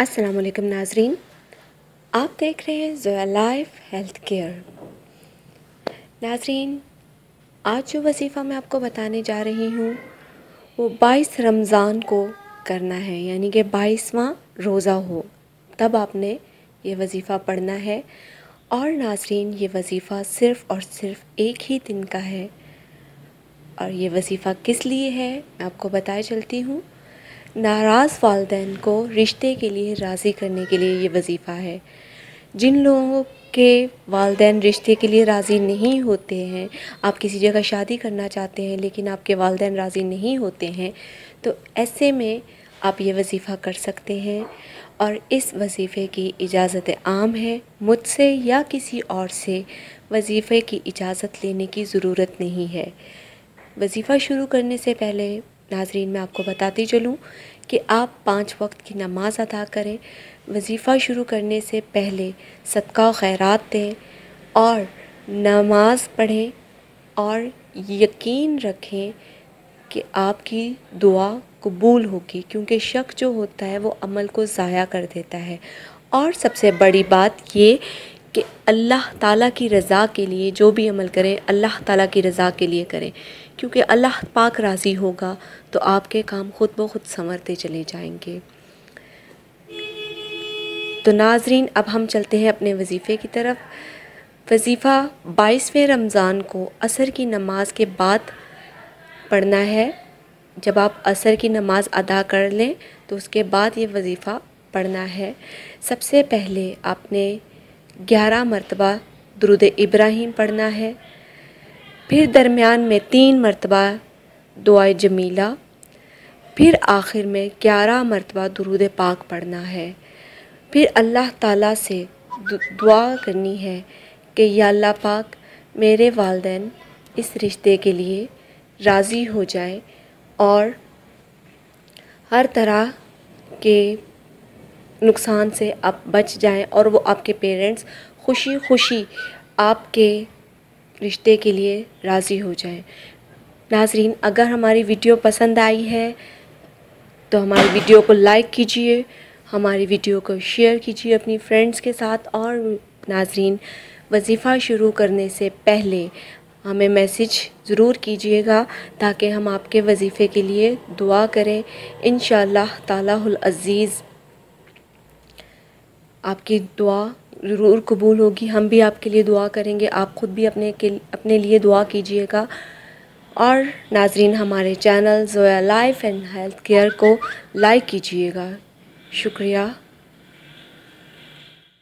السلام علیکم ناظرین، آپ دیکھ رہے ہیں زویا لائف ہیلتھ کیئر۔ ناظرین، آج جو وظیفہ میں آپ کو بتانے جا رہی ہوں وہ 22 رمضان کو کرنا ہے، یعنی کہ 22واں روزہ ہو تب آپ نے یہ وظیفہ پڑھنا ہے۔ اور ناظرین، یہ وظیفہ صرف اور صرف ایک ہی دن کا ہے۔ اور یہ وظیفہ کس لیے ہے میں آپ کو بتائے چلتی ہوں۔ ناراض والدین کو رشتے کے لیے راضی کرنے کے لیے یہ وظیفہ ہے۔ جن لوگوں کے والدین رشتے کے لیے راضی نہیں ہوتے ہیں، آپ کسی جگہ شادی کرنا چاہتے ہیں لیکن آپ کے والدین راضی نہیں ہوتے ہیں، تو ایسے میں آپ یہ وظیفہ کر سکتے ہیں۔ اور اس وظیفے کی اجازت عام ہے، مجھ سے یا کسی اور سے وظیفے کی اجازت لینے کی ضرورت نہیں ہے۔ وظیفہ شروع کرنے سے پہلے ناظرین میں آپ کو بتاتی چلوں کہ آپ 5 وقت کی نماز ادا کریں، وظیفہ شروع کرنے سے پہلے صدقہ و خیرات دیں اور نماز پڑھیں، اور یقین رکھیں کہ آپ کی دعا قبول ہوگی، کیونکہ شک جو ہوتا ہے وہ عمل کو ضائع کر دیتا ہے۔ اور سب سے بڑی بات یہ کہ اللہ تعالیٰ کی رضا کے لیے جو بھی عمل کریں، اللہ تعالیٰ کی رضا کے لیے کریں، کیونکہ اللہ پاک راضی ہوگا تو آپ کے کام خود بخود سنورتے چلے جائیں گے۔ تو ناظرین، اب ہم چلتے ہیں اپنے وظیفے کی طرف۔ وظیفہ 22ویں رمضان کو عصر کی نماز کے بعد پڑھنا ہے۔ جب آپ عصر کی نماز ادا کر لیں تو اس کے بعد یہ وظیفہ پڑھنا ہے۔ سب سے پہلے آپ نے 11 مرتبہ درود ابراہیم پڑھنا ہے، پھر درمیان میں 3 مرتبہ دعائے جمیلہ، پھر آخر میں 11 مرتبہ درود پاک پڑھنا ہے۔ پھر اللہ تعالیٰ سے دعا کرنی ہے کہ یا اللہ پاک، میرے والدین اس رشتے کے لیے راضی ہو جائیں اور ہر طرح کے نقصان سے آپ بچ جائیں، اور وہ آپ کے پیرنٹس خوشی خوشی آپ کے رشتے کے لیے راضی ہو جائیں۔ ناظرین، اگر ہماری ویڈیو پسند آئی ہے تو ہماری ویڈیو کو لائک کیجئے، ہماری ویڈیو کو شیئر کیجئے اپنی فرینڈز کے ساتھ۔ اور ناظرین، وظیفہ شروع کرنے سے پہلے ہمیں میسیج ضرور کیجئے گا تاکہ ہم آپ کے وظیفے کے لیے دعا کریں۔ انشاءاللہ تعالیٰ العزیز آپ کی دعا ضرور قبول ہوگی، ہم بھی آپ کے لیے دعا کریں گے، آپ خود بھی اپنے لیے دعا کیجئے گا۔ اور ناظرین، ہمارے channel Zoya life and health care کو لائک کیجئے گا۔ شکریہ۔